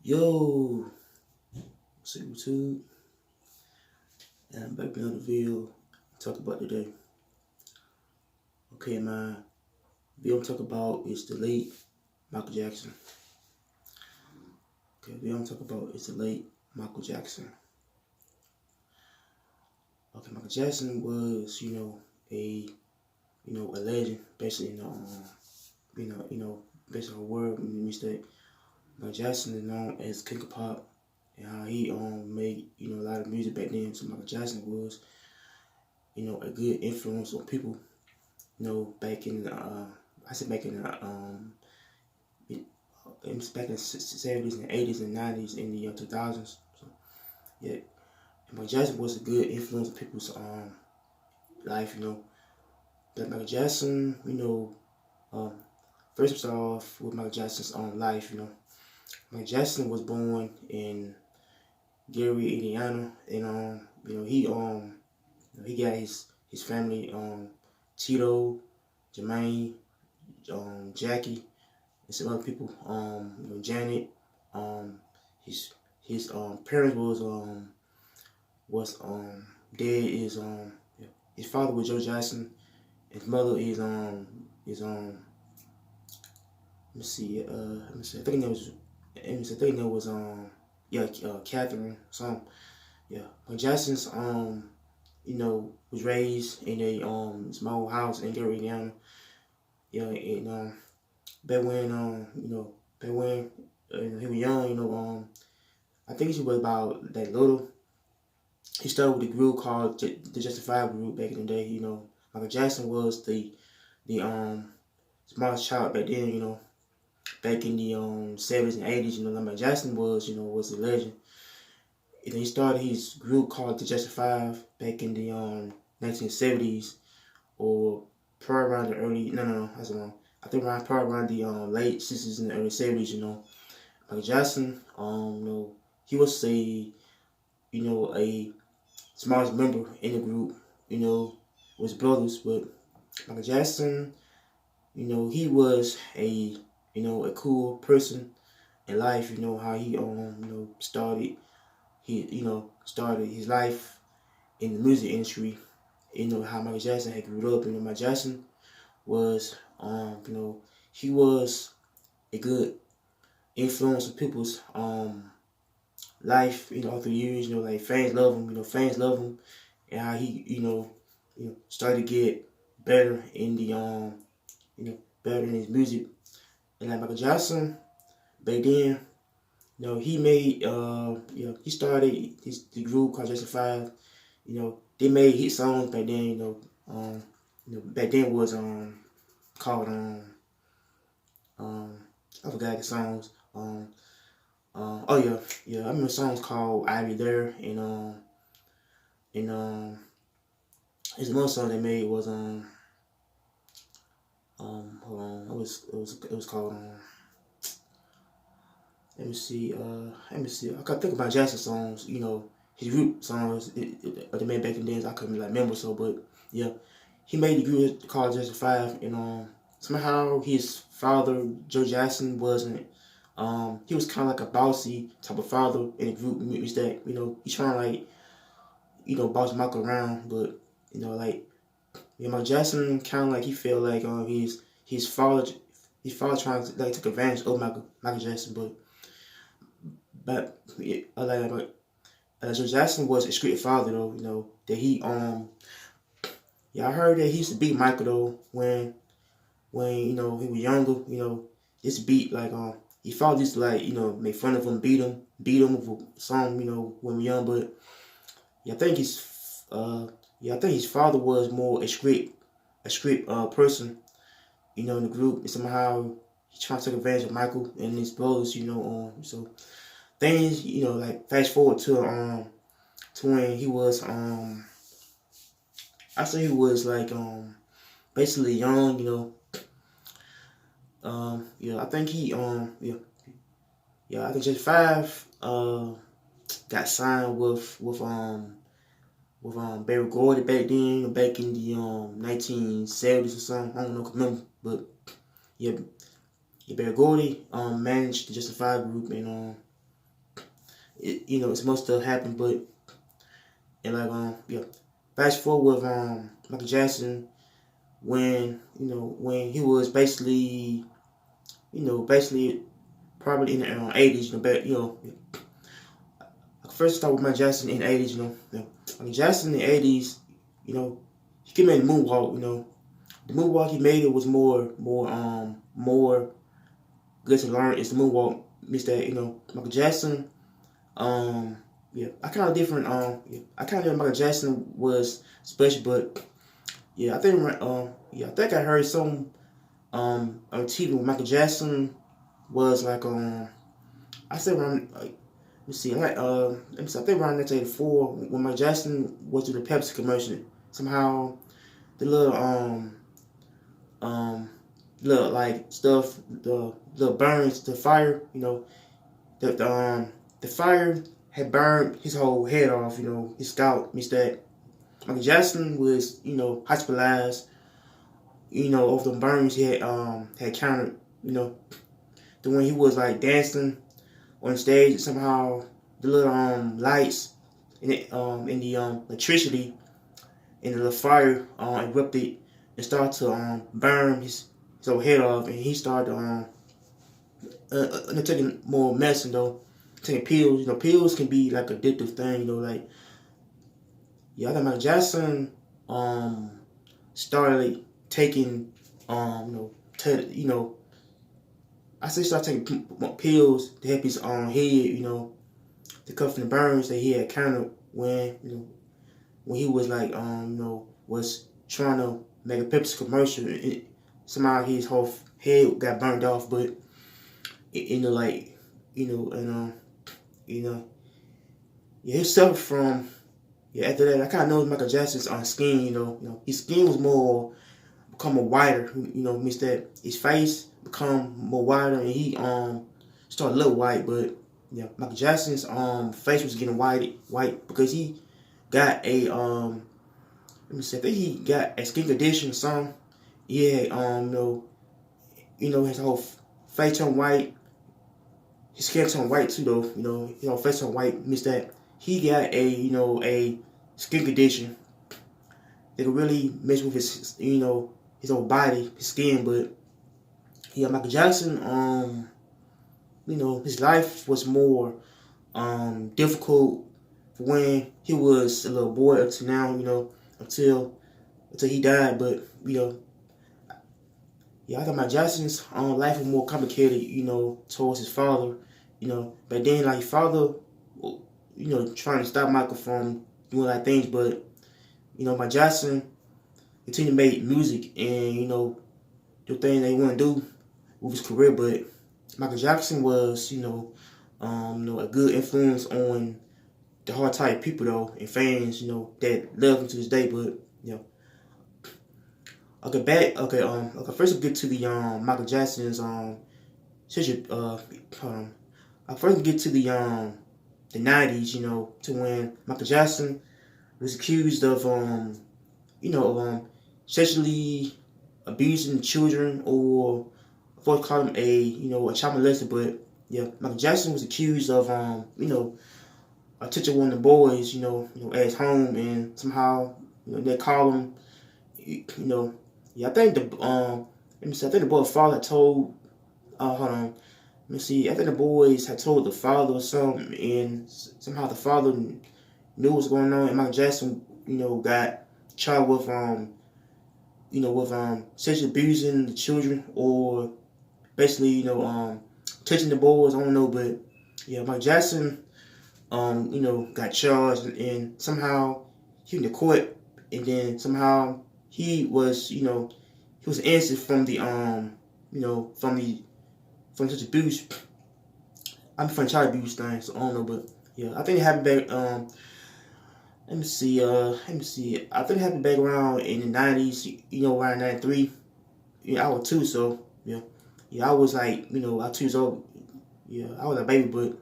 Yo, what's up, YouTube? And I'm back with another video to talk about today. Okay, my video I'm talking about is the late Michael Jackson. Okay, the video I'm talking about is the late Michael Jackson. Okay, Michael Jackson was, a legend, basically, based on the word mistake. Michael Jackson is known as King of Pop, and how he made a lot of music back then. So Michael Jackson was a good influence on people. Back in I said back in it was back in the 70s and 80s and 90s in the 2000s. So yeah, Michael Jackson was a good influence on people's life. But Michael Jackson, um, first we start off with Michael Jackson's own life. Michael Jackson was born in Gary, Indiana, and he got his family, Tito, Jermaine, Jackie, and some other people. Janet. His parents was dead. His father was Joe Jackson. His mother is let me see. I think that was Catherine. So yeah, when Jackson's was raised in a small house in Gary, Indiana. Yeah, and back when he was young, I think he was about that little. He started with a group called the Justice 5 group back in the day. Michael Jackson was the smallest child back then. Back in the 70s and 80s. Michael Jackson was a legend. And he started his group called the Justice 5 back in the 1970s, or probably around the early that's wrong. I think probably around the late 60s and the early 70s. Michael Jackson, he was a smallest member in the group, was brothers, but Michael Jackson, he was a cool person in life. How he started his life in the music industry. How Michael Jackson had grew up. Michael Jackson was he was a good influence on people's life, through the years. Like fans love him. Fans love him, and how he, started to get better in the better in his music. And like Michael Jackson, back then, he made he started the group called Jackson 5. They made hit songs back then. Back then was called I forgot the songs. Oh yeah, I remember songs called "I'll Be There," and there's another song they made was hold on, it was called let me see, I can think about Jackson songs. His group songs they made back in the days. I couldn't remember, so, but yeah, he made the group called Jackson 5, and somehow his father Joe Jackson wasn't. He was kind of like a bossy type of father in the group, which that he's trying to boss Michael around, but Michael Jackson kind of like he felt like his father trying to take advantage of Michael Jackson, but Joe Jackson was a street father though. That I heard that he used to beat Michael though when he was younger. This beat like he father used to make fun of him, beat him with some when we were young, but yeah, I think his father was more a script person, in the group, and somehow he trying to take advantage of Michael and his brothers, so things, like fast forward to when he was I say he was like basically young, I think he I think just 5 got signed with Barry Gordy back then, back in the 1970s or something. I don't know, remember, but yeah, Barry Gordy managed the Justice 5 group, and it's most stuff happened, but and like yeah. Fast forward with Michael Jackson when when he was basically basically probably in the 80s, I first start with Michael Jackson in the 80s, Michael Jackson in the 80s, he came in the moonwalk, the moonwalk he made it was more good to learn. It's the moonwalk. Miss that, Michael Jackson. Yeah, I kind of different. Yeah, I kind of Michael Jackson was special, but yeah, I think I heard some on TV when Michael Jackson was like I said around let's see, let me see, I think around 1984 when Michael Jackson was doing the Pepsi commercial. Somehow the little like stuff, the little burns, the fire, the fire had burned his whole head off, his scalp. Means that Michael Jackson was, hospitalized, of the burns he had countered, the when he was like dancing on stage, somehow the little lights in the electricity and the little fire erupted and started to burn his whole head off, and he started taking more medicine though, taking pills. Pills can be like addictive thing. Like yeah, I think Michael Jackson started taking I say start taking pills to help his head, to cover the burns that he had countered when he was like was trying to make a Pepsi commercial. Somehow his whole head got burned off, but like and yeah, he suffered from after that. I kind of know Michael Jackson's skin. His skin was more become more wider. Means that his face become more wider, and he started a little white. But yeah, Michael Jackson's face was getting white because he got a let me see, I think he got a skin condition or something. Yeah, his whole face turned white. His skin turned white too, though. His whole face turned white. Means that he got a skin condition that could really mess with his his whole body, his skin. But yeah, Michael Jackson, his life was more difficult when he was a little boy up to now, until he died. But yeah, I thought Michael Jackson's life was more complicated, towards his father, But then like his father, trying to stop Michael from doing like things, but Michael Jackson continued to make music and the thing they want to do with his career. But Michael Jackson was, a good influence on the hard type people though and fans, that love him to this day. But okay, first we'll get to the Michael Jackson's I first get to the 90s, to when Michael Jackson was accused of sexually abusing children, or I thought call him a child molester. But yeah, Michael Jackson was accused of touching one of the boys, at his home, and somehow they call him, yeah, I think the let me see, I think the boy's father told hold on. Let me see. I think the boys had told the father or something, and somehow the father knew what was going on, and Michael Jackson, got charged with sexually abusing the children, or basically, touching the boys. I don't know, but yeah, Michael Jackson, got charged, and somehow he went to court, and then somehow he was innocent from the from such abuse. I'm from child abuse thing, so I don't know, but yeah, I think it happened back. Let me see. I think it happened back around in the 90s. Around 93. I was 2, so yeah, I was like, I was 2 years old. Yeah, I was a baby, but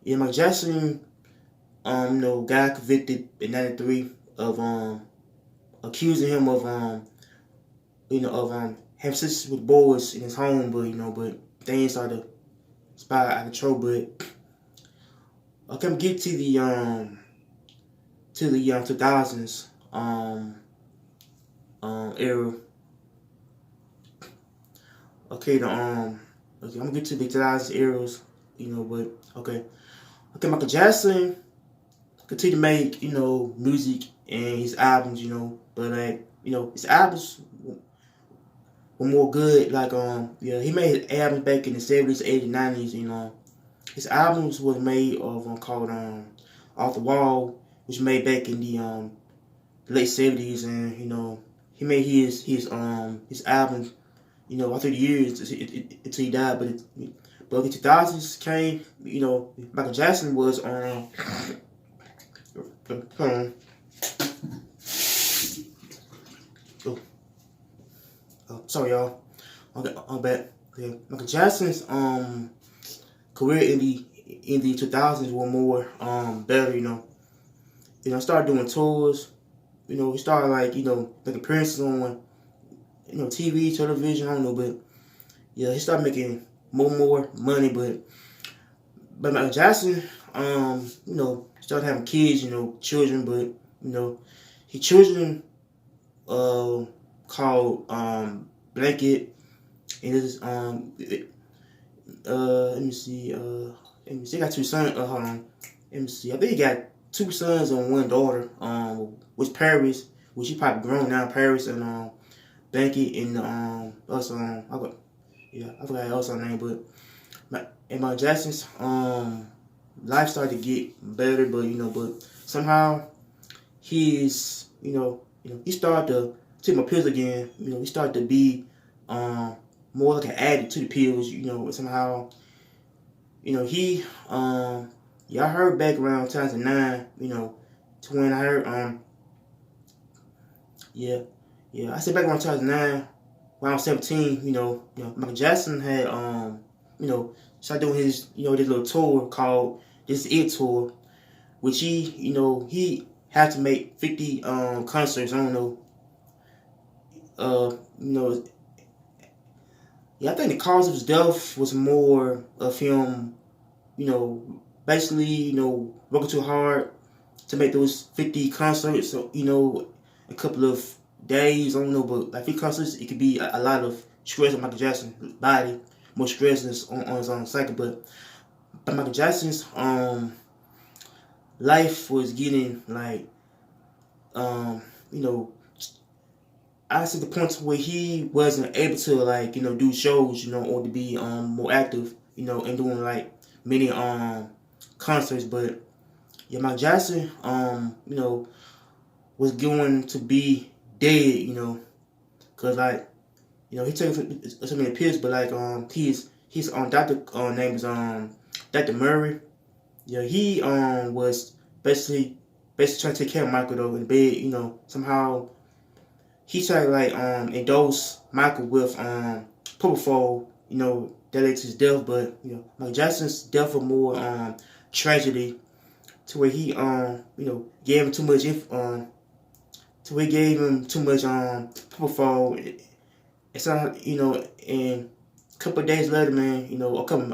yeah, Michael Jackson, got convicted in 93 of accusing him of having sex with boys in his home, but things started to spiral out of control. But Okay, I'm get to the 2000s era. Okay, okay, I'm gonna get to the 2000s eras, but okay. Okay, Michael Jackson continued to make, music and his albums, but like, his albums were more good. Like, yeah, he made albums back in the 70s, 80s, 90s, His albums was made of called Off the Wall, which was made back in the late 70s, and he made his albums, after the years until he died. But the 2000s came, Michael Jackson was on. Oh, sorry y'all. Okay, I'm back. Okay, Michael Jackson's career in the 2000s were more better. Started doing tours. He started like making appearances on TV, television. I don't know, but yeah, he started making more money. But Michael Jackson, started having kids, children. But his children called Blanket, and this is let me see, he got two sons. Hold on, let me see. I think he got two sons and one daughter. Which Paris, which she probably grown now. Paris and Blanket and also I forgot her else her name, but Michael Jackson's life started to get better, but somehow he's he started to take my pills again. He started to be more like an addict to the pills. Somehow he I heard back around 2009. To when I heard yeah I said back around 2009 when I was 17. Michael Jackson had started doing his this little tour called This Is It tour, which he had to make 50 concerts. I don't know. Yeah, I think the cause of his death was more of him, basically, working too hard to make those 50 concerts. So, a couple of days. I don't know, but like 50 concerts, it could be a lot of stress on Michael Jackson's body, more stress on his own cycle. But Michael Jackson's life was getting like I see the point where he wasn't able to like do shows or to be more active and doing like many concerts. But yeah, Michael Jackson was going to be dead, cause like he took so many pills, but like his doctor name is Dr. Murray. Yeah, he was basically trying to take care of Michael though in the bed. Somehow he tried to like endorse Michael with propofol. That led to his death. But Michael Jackson's death was more tragedy to where he gave him too much to where he gave him too much propofol. And so and a couple of days later, man, a couple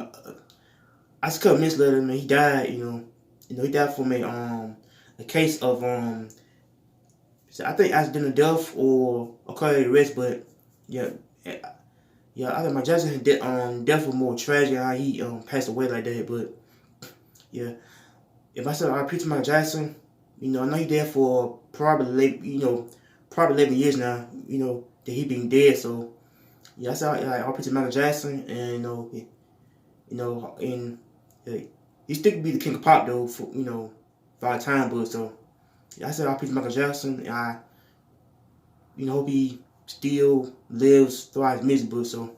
minutes later, man, he died. He died from a case of so I think accidental death or a cardiac arrest. But yeah, I think my Jackson death was more tragic how he passed away like that. But yeah, if I said RP to Michael Jackson, I know he dead for probably 11 years now. That he been dead. So yeah, I said like RP to Michael Jackson, and and he still could be the king of pop though for our time. But so yeah, I said RP to Michael Jackson. And I hope he still lives throughout his music. But so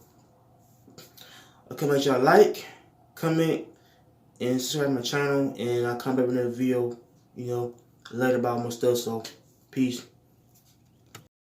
okay, make sure y'all like, comment, and subscribe to my channel, and I'll come back with another video, later about more stuff. So peace.